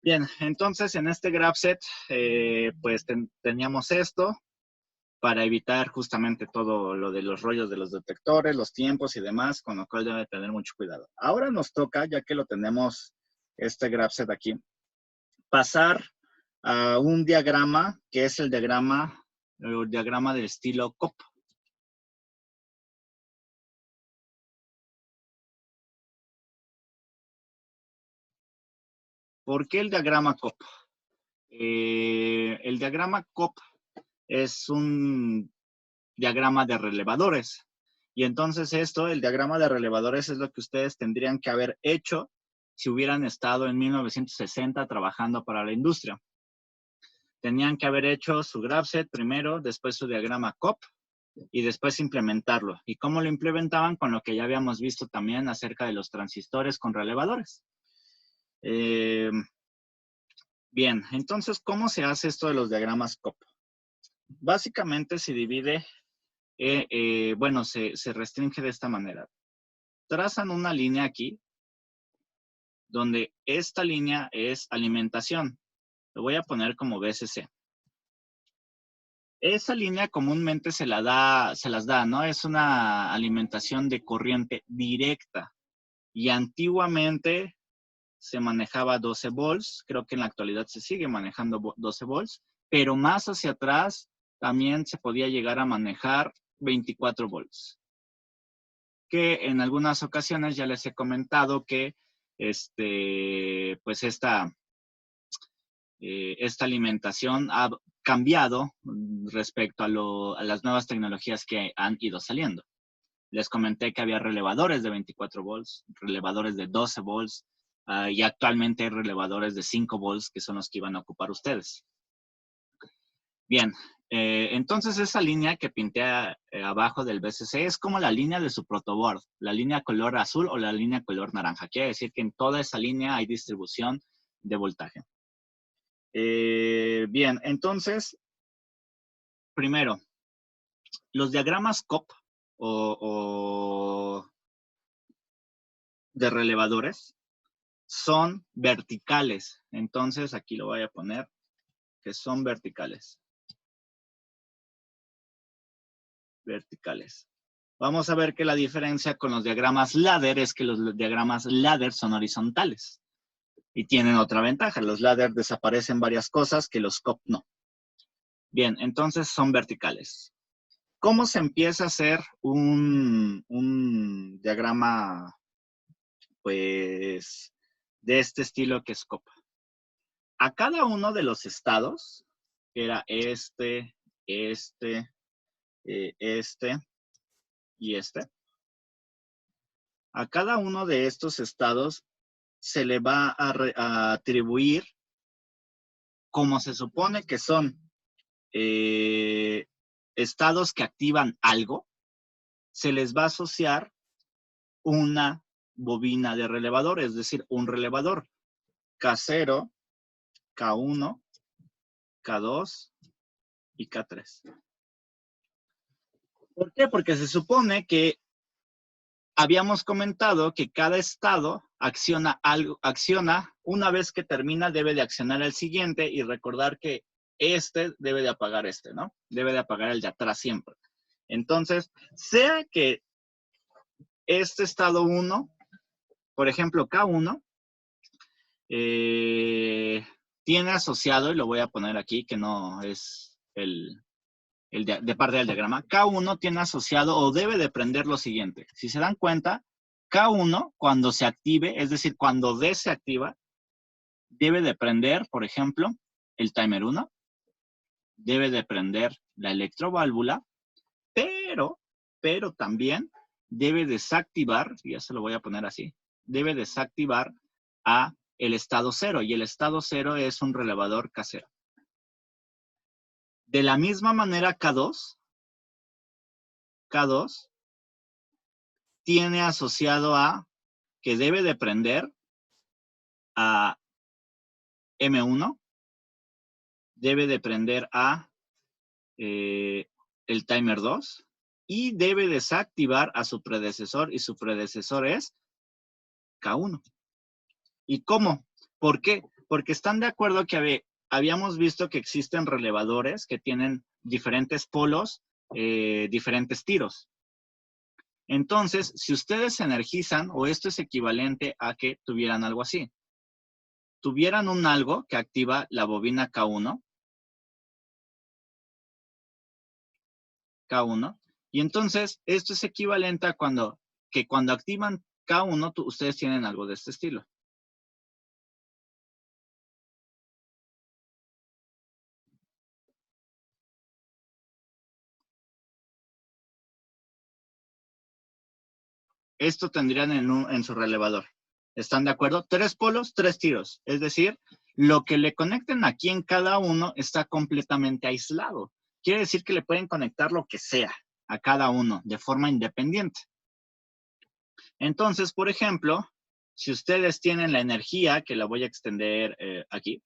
Bien, entonces en este graph set, pues teníamos esto para evitar justamente todo lo de los rollos de los detectores, los tiempos y demás, con lo cual debe tener mucho cuidado. Ahora nos toca, ya que lo tenemos, este graph set aquí, pasar a un diagrama que es el diagrama del estilo COP. ¿Por qué el diagrama COP? El diagrama COP es un diagrama de relevadores. Y entonces el diagrama de relevadores es lo que ustedes tendrían que haber hecho si hubieran estado en 1960 trabajando para la industria. Tenían que haber hecho su graph set primero, después su diagrama COP y después implementarlo. ¿Y cómo lo implementaban? Con lo que ya habíamos visto también acerca de los transistores con relevadores. Bien, entonces, ¿cómo se hace esto de los diagramas COP? Básicamente se divide, bueno, se restringe de esta manera. Trazan una línea aquí, donde esta línea es alimentación. Lo voy a poner como BCC. Esa línea comúnmente se las da, ¿no? Es una alimentación de corriente directa. Y antiguamente se manejaba 12 volts. Creo que en la actualidad se sigue manejando 12 volts. Pero más hacia atrás también se podía llegar a manejar 24 volts. Que en algunas ocasiones ya les he comentado que pues esta alimentación ha cambiado respecto a las nuevas tecnologías que han ido saliendo. Les comenté que había relevadores de 24 volts, relevadores de 12 volts, y actualmente hay relevadores de 5 volts que son los que iban a ocupar ustedes. Bien, entonces esa línea que pinté abajo del BCC es como la línea de su protoboard, la línea color azul o la línea color naranja. Quiere decir que en toda esa línea hay distribución de voltaje. Bien, entonces, primero, los diagramas COP o de relevadores son verticales. Entonces, aquí lo voy a poner que son verticales. Verticales. Vamos a ver que la diferencia con los diagramas ladder es que los diagramas ladder son horizontales. Y tienen otra ventaja. Los ladder desaparecen varias cosas que los COP no. Bien, entonces son verticales. ¿Cómo se empieza a hacer un diagrama, pues, de este estilo que es COP? A cada uno de los estados, que era este y a cada uno de estos estados se le va a atribuir, como se supone que son estados que activan algo, se les va a asociar una bobina de relevador, es decir, un relevador K0, K1, K2 y K3. ¿Por qué? Porque se supone que habíamos comentado que cada estado acciona una vez que termina, debe de accionar el siguiente y recordar que este debe de apagar este, ¿no? Debe de apagar el de atrás siempre. Entonces, sea que este estado 1, por ejemplo, K1, tiene asociado, y lo voy a poner aquí, que no es de parte del diagrama, K1 tiene asociado o debe de prender lo siguiente. Si se dan cuenta, K1 cuando se active, es decir, cuando D se activa, debe de prender, por ejemplo, el timer 1, debe de prender la electroválvula, pero también debe desactivar, ya se lo voy a poner así, debe desactivar a el estado 0, y el estado 0 es un relevador K0. De la misma manera, K2 tiene asociado a que debe de prender a M1, debe de prender a el timer 2 y debe desactivar a su predecesor, y su predecesor es K1. ¿Y cómo? ¿Por qué? Porque están de acuerdo que habíamos visto que existen relevadores que tienen diferentes polos, diferentes tiros. Entonces, si ustedes se energizan, o esto es equivalente a que tuvieran algo así. Tuvieran un algo que activa la bobina K1, y entonces esto es equivalente a cuando activan K1, ustedes tienen algo de este estilo. Esto tendrían en su relevador. ¿Están de acuerdo? 3 polos, 3 tiros. Es decir, lo que le conecten aquí en cada uno está completamente aislado. Quiere decir que le pueden conectar lo que sea a cada uno de forma independiente. Entonces, por ejemplo, si ustedes tienen la energía, que la voy a extender aquí,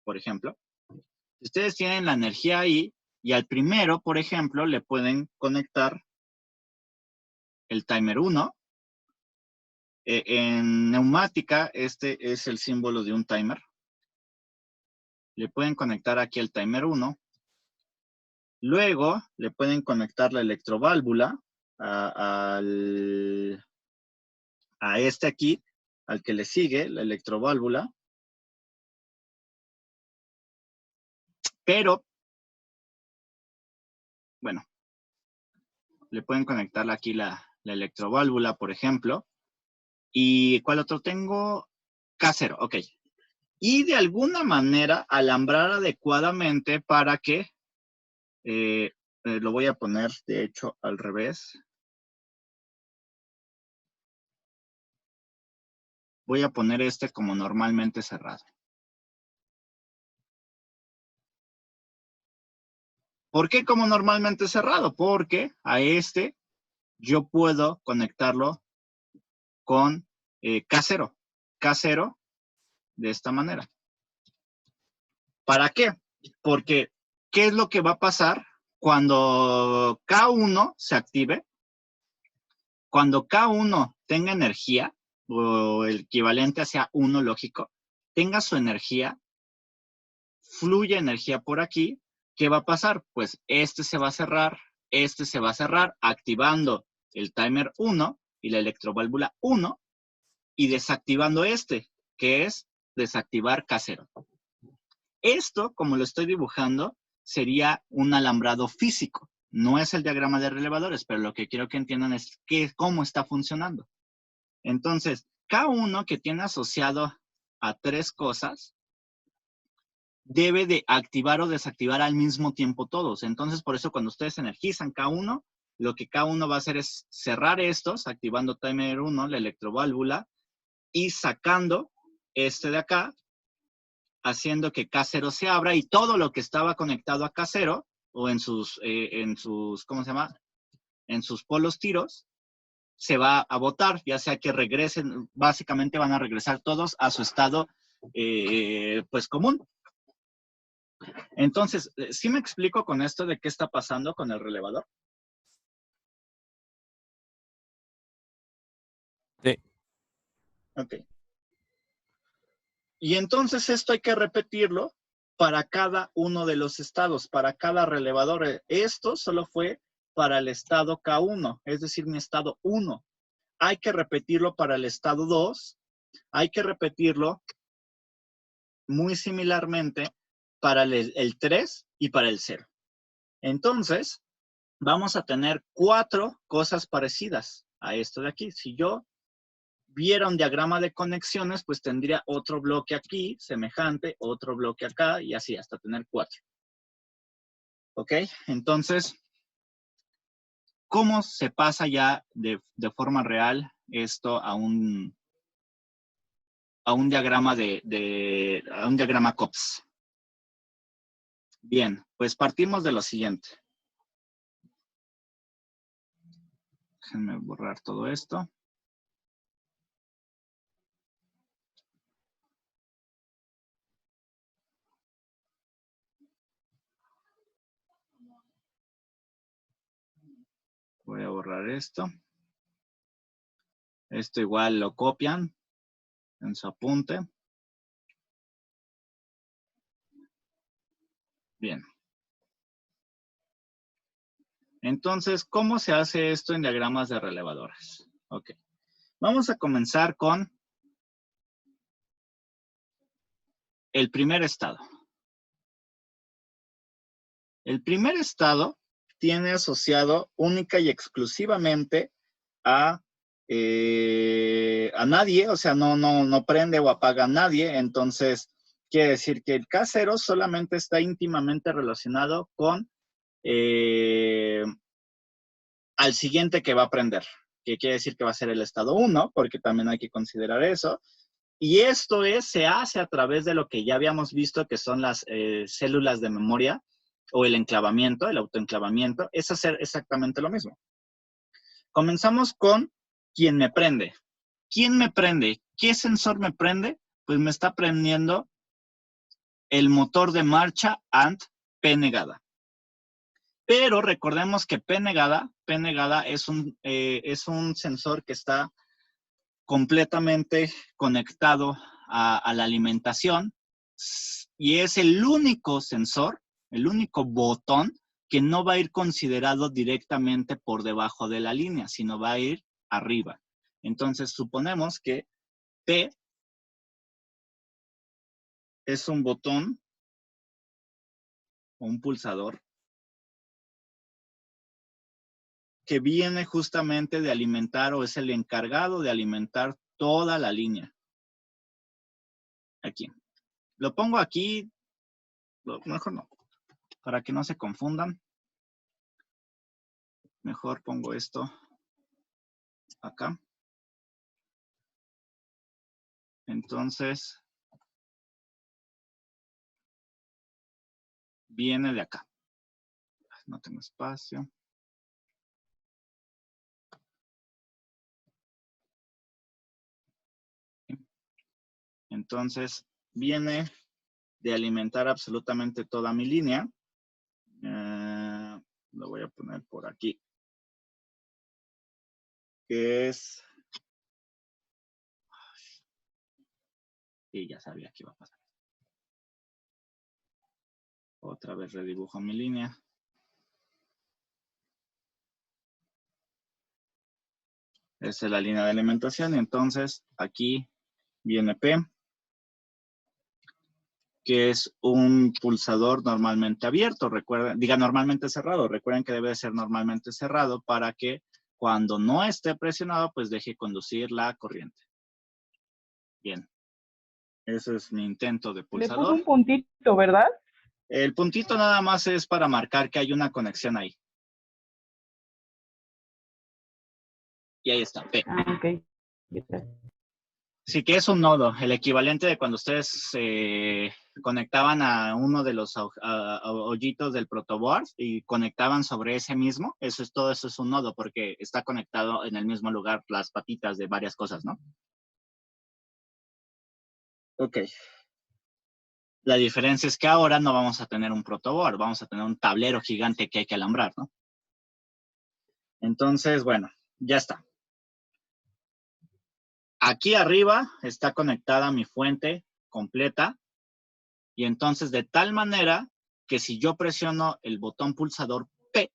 por ejemplo, si ustedes tienen la energía ahí, y al primero, por ejemplo, le pueden conectar el timer 1. En neumática, este es el símbolo de un timer. Le pueden conectar aquí el timer 1. Luego, le pueden conectar la electroválvula a este aquí, al que le sigue, la electroválvula. Pero, bueno, le pueden conectar aquí la electroválvula, por ejemplo. ¿Y cuál otro tengo? K0, ok. Y de alguna manera alambrar adecuadamente para que, lo voy a poner de hecho al revés. Voy a poner este como normalmente cerrado. ¿Por qué como normalmente cerrado? Porque a este yo puedo conectarlo con K0. K0 de esta manera. ¿Para qué? Porque, ¿qué es lo que va a pasar cuando K1 se active? Cuando K1 tenga energía, o el equivalente hacia 1 lógico, tenga su energía, fluye energía por aquí, ¿qué va a pasar? Pues este se va a cerrar, activando el timer 1 y la electroválvula 1 y desactivando este, que es desactivar K0. Esto, como lo estoy dibujando, sería un alambrado físico. No es el diagrama de relevadores, pero lo que quiero que entiendan es cómo está funcionando. Entonces, K1 que tiene asociado a 3 cosas, debe de activar o desactivar al mismo tiempo todos. Entonces, por eso cuando ustedes energizan K1, lo que K1 va a hacer es cerrar estos, activando timer 1, la electroválvula, y sacando este de acá, haciendo que K0 se abra y todo lo que estaba conectado a K0 o en sus ¿cómo se llama? En sus polos tiros, se va a botar, ya sea que regresen, básicamente van a regresar todos a su estado pues común. Entonces, ¿sí me explico con esto de qué está pasando con el relevador? Sí. Ok. Y entonces esto hay que repetirlo para cada uno de los estados, para cada relevador. Esto solo fue para el estado K1, es decir, mi estado 1. Hay que repetirlo para el estado 2. Hay que repetirlo muy similarmente para el 3 y para el 0. Entonces, vamos a tener 4 cosas parecidas a esto de aquí. Si yo viera un diagrama de conexiones, pues tendría otro bloque aquí, semejante, otro bloque acá, y así hasta tener 4. ¿Ok? Entonces, ¿cómo se pasa ya de forma real esto a un diagrama a un diagrama COPS? Bien, pues partimos de lo siguiente. Déjenme borrar todo esto. Voy a borrar esto. Esto igual lo copian en su apunte. Bien. Entonces, ¿cómo se hace esto en diagramas de relevadores? Ok. Vamos a comenzar con el primer estado. El primer estado tiene asociado única y exclusivamente a nadie, o sea, no prende o apaga a nadie. Entonces, quiere decir que el K0 solamente está íntimamente relacionado con al siguiente que va a prender, que quiere decir que va a ser el estado 1, porque también hay que considerar eso. Y esto se hace a través de lo que ya habíamos visto, que son las células de memoria o el enclavamiento, el autoenclavamiento. Es hacer exactamente lo mismo. Comenzamos con quién me prende. ¿Quién me prende? ¿Qué sensor me prende? Pues me está prendiendo el motor de marcha ANT P negada. Pero recordemos que P negada es un sensor que está completamente conectado a la alimentación y es el único sensor, el único botón que no va a ir considerado directamente por debajo de la línea, sino va a ir arriba. Entonces, suponemos que P es un botón o un pulsador que viene justamente de alimentar o es el encargado de alimentar toda la línea. Aquí. Lo pongo aquí, mejor no, para que no se confundan. Mejor pongo esto acá. Entonces, viene de acá. No tengo espacio. Entonces, viene de alimentar absolutamente toda mi línea. Lo voy a poner por aquí. Que es... Y ya sabía que iba a pasar. Otra vez redibujo mi línea. Esa es la línea de alimentación. Entonces, aquí viene P, que es un pulsador normalmente abierto. Recuerden, diga normalmente cerrado. Recuerden que debe ser normalmente cerrado para que cuando no esté presionado, pues deje conducir la corriente. Bien. Ese es mi intento de Le pulsador. puso un puntito, ¿verdad? El puntito nada más es para marcar que hay una conexión ahí. Y ahí está, P. Ah, ok. Sí que es un nodo, el equivalente de cuando ustedes conectaban a uno de los hoyitos del protoboard y conectaban sobre ese mismo. Todo eso es un nodo porque está conectado en el mismo lugar las patitas de varias cosas, ¿no? Ok. La diferencia es que ahora no vamos a tener un protoboard, vamos a tener un tablero gigante que hay que alambrar, ¿no? Entonces, bueno, ya está. Aquí arriba está conectada mi fuente completa y entonces de tal manera que si yo presiono el botón pulsador P,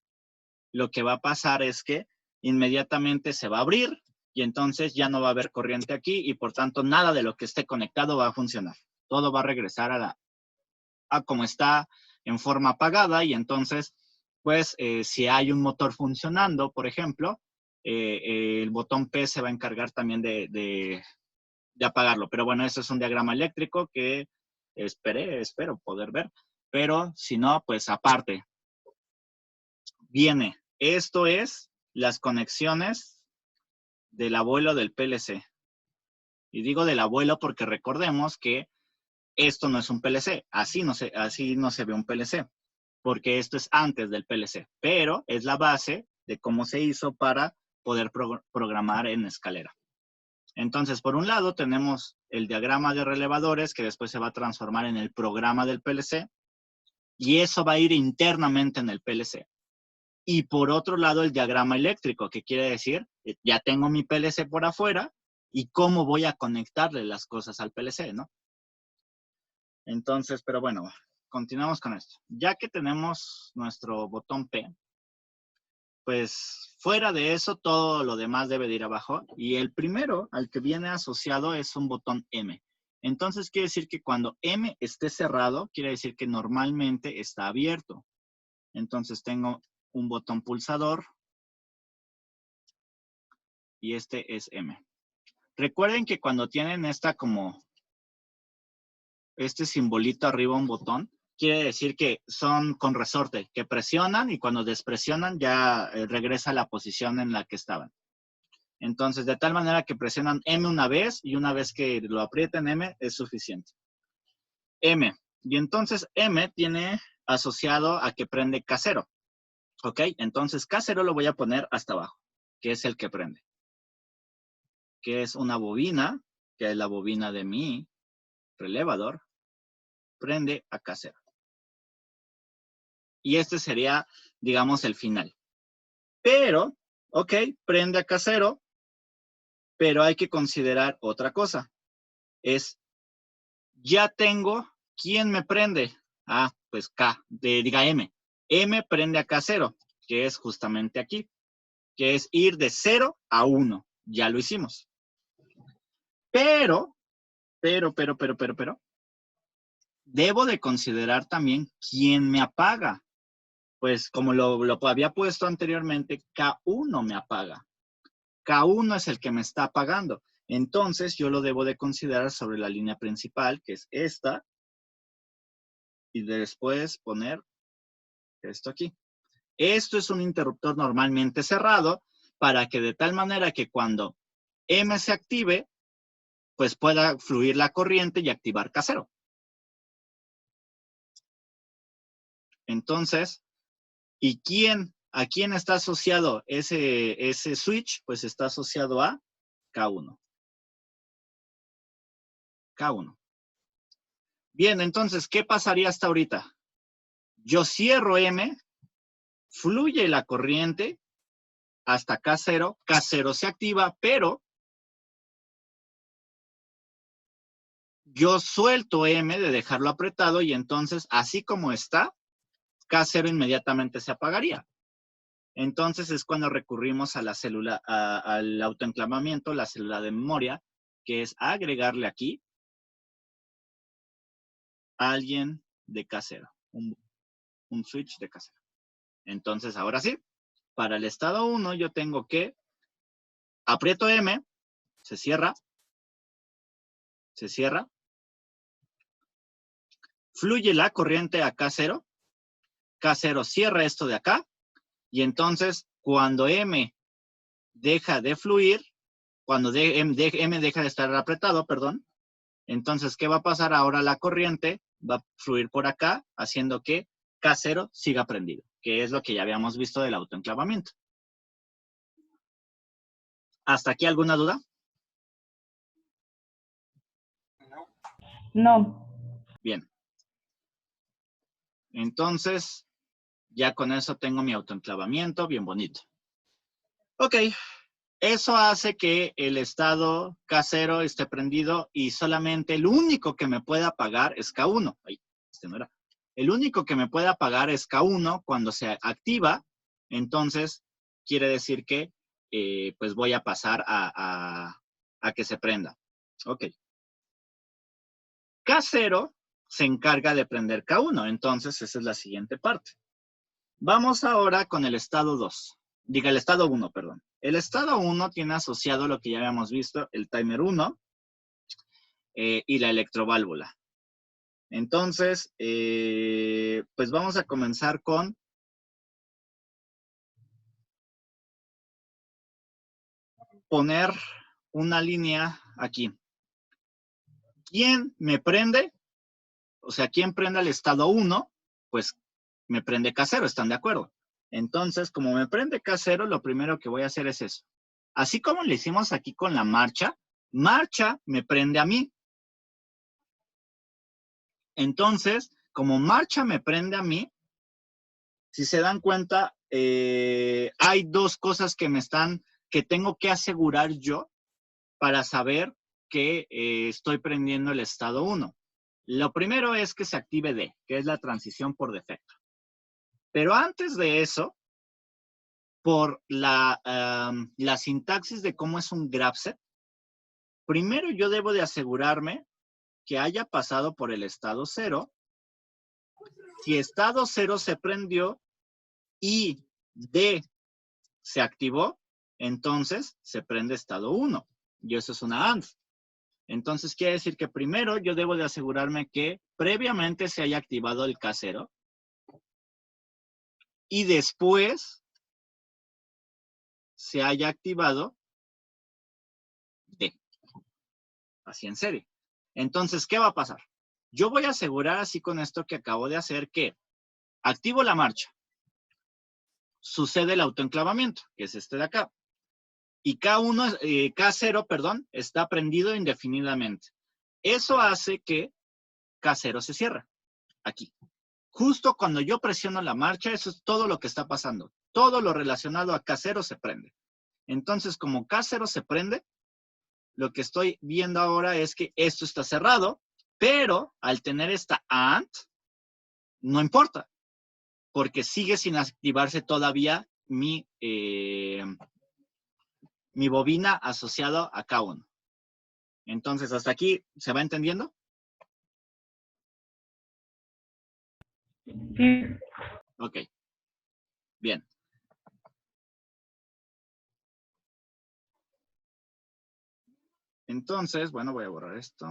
lo que va a pasar es que inmediatamente se va a abrir y entonces ya no va a haber corriente aquí y por tanto nada de lo que esté conectado va a funcionar. Todo va a regresar a como está en forma apagada y entonces, pues, si hay un motor funcionando, por ejemplo, el botón P se va a encargar también de apagarlo. Pero bueno, eso es un diagrama eléctrico que espero poder ver. Pero si no, pues aparte. Viene. Esto es las conexiones del abuelo del PLC. Y digo del abuelo porque recordemos que esto no es un PLC. Así no se ve un PLC. Porque esto es antes del PLC. Pero es la base de cómo se hizo para poder programar en escalera. Entonces, por un lado, tenemos el diagrama de relevadores que después se va a transformar en el programa del PLC y eso va a ir internamente en el PLC. Y por otro lado, el diagrama eléctrico, que quiere decir, ya tengo mi PLC por afuera y cómo voy a conectarle las cosas al PLC, ¿no? Entonces, pero bueno, continuamos con esto. Ya que tenemos nuestro botón P, pues fuera de eso, todo lo demás debe de ir abajo. Y el primero al que viene asociado es un botón M. Entonces quiere decir que cuando M esté cerrado, quiere decir que normalmente está abierto. Entonces tengo un botón pulsador y este es M. Recuerden que cuando tienen este simbolito arriba, un botón, quiere decir que son con resorte, que presionan y cuando despresionan ya regresa a la posición en la que estaban. Entonces, de tal manera que presionan M una vez y una vez que lo aprieten M es suficiente. M. Y entonces M tiene asociado a que prende K0. ¿Ok? Entonces K0 lo voy a poner hasta abajo, que es el que prende. Que es una bobina, que es la bobina de mi relevador, prende a K0. Y este sería, digamos, el final. Pero, ok, prende a K0, pero hay que considerar otra cosa. Ya tengo, ¿quién me prende? Ah, pues diga M. M prende a K0, que es justamente aquí, que es ir de 0 a 1. Ya lo hicimos. Pero, debo de considerar también quién me apaga. Pues como lo había puesto anteriormente, K1 me apaga. K1 es el que me está apagando. Entonces, yo lo debo de considerar sobre la línea principal, que es esta, y después poner esto aquí. Esto es un interruptor normalmente cerrado para que de tal manera que cuando M se active, pues pueda fluir la corriente y activar K0. Entonces, ¿a quién está asociado ese switch? Pues está asociado a K1. K1. Bien, entonces, ¿qué pasaría hasta ahorita? Yo cierro M, fluye la corriente hasta K0, K0 se activa, pero yo suelto M de dejarlo apretado y entonces, así como está, K0 inmediatamente se apagaría. Entonces es cuando recurrimos a la célula, al autoenclavamiento, la célula de memoria, que es agregarle aquí a alguien de K0, un switch de K0. Entonces, ahora sí, para el estado 1 yo tengo que aprieto M, se cierra, fluye la corriente a K0, K0 cierra esto de acá, y entonces cuando M deja de fluir, cuando M deja de estar apretado, perdón, entonces, ¿qué va a pasar? Ahora la corriente va a fluir por acá, haciendo que K0 siga prendido, que es lo que ya habíamos visto del autoenclavamiento. ¿Hasta aquí alguna duda? No. Bien. Entonces, ya con eso tengo mi autoenclavamiento bien bonito. Ok. Eso hace que el estado K0 esté prendido y solamente el único que me puede apagar es K1. Ay, este no era. El único que me puede apagar es K1 cuando se activa. Entonces, quiere decir que pues voy a pasar a que se prenda. Ok. K0 se encarga de prender K1. Entonces, esa es la siguiente parte. Vamos ahora con el estado 2. Diga, el estado 1, perdón. El estado 1 tiene asociado lo que ya habíamos visto, el timer 1 y la electroválvula. Entonces, pues vamos a comenzar con poner una línea aquí. ¿Quién me prende? O sea, ¿quién prende el estado 1? Pues me prende K0, ¿están de acuerdo? Entonces, como me prende K0, lo primero que voy a hacer es eso. Así como le hicimos aquí con la marcha me prende a mí. Entonces, como marcha me prende a mí, si se dan cuenta, hay dos cosas que tengo que asegurar yo para saber que estoy prendiendo el estado 1. Lo primero es que se active D, que es la transición por defecto. Pero antes de eso, por la sintaxis de cómo es un graph set, primero yo debo de asegurarme que haya pasado por el estado 0. Si estado 0 se prendió y D se activó, entonces se prende estado 1. Y eso es una AND. Entonces quiere decir que primero yo debo de asegurarme que previamente se haya activado el K0 y después se haya activado D. Así en serie. Entonces, ¿qué va a pasar? Yo voy a asegurar así con esto que acabo de hacer que activo la marcha. Sucede el autoenclavamiento, que es este de acá. Y K0, perdón, está prendido indefinidamente. Eso hace que K0 se cierre. Aquí. Justo cuando yo presiono la marcha, eso es todo lo que está pasando. Todo lo relacionado a K0 se prende. Entonces, como K0 se prende, lo que estoy viendo ahora es que esto está cerrado, pero al tener esta AND, no importa, porque sigue sin activarse todavía mi bobina asociada a K1. Entonces, ¿hasta aquí se va entendiendo? Sí. Ok. Bien. Entonces, bueno, voy a borrar esto.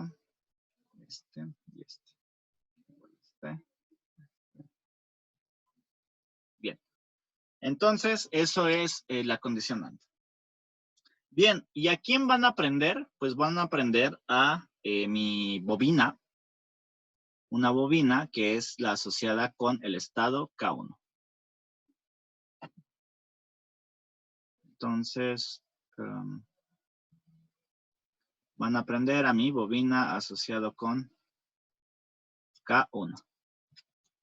Este y este. Bien. Entonces, eso es la condicionante. Bien, ¿y a quién van a aprender? Pues van a aprender a mi bobina. Una bobina que es la asociada con el estado K1. Entonces, van a aprender a mi bobina asociado con K1.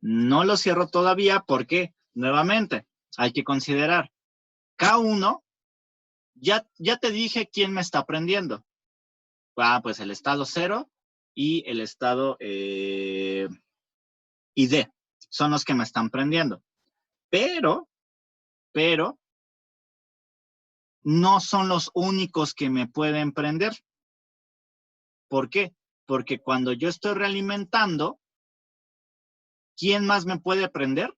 No lo cierro todavía porque, nuevamente, hay que considerar K1, ya te dije quién me está aprendiendo. Pues el estado 0 y el estado ID son los que me están prendiendo. Pero, no son los únicos que me pueden prender. ¿Por qué? Porque cuando yo estoy realimentando, ¿quién más me puede prender?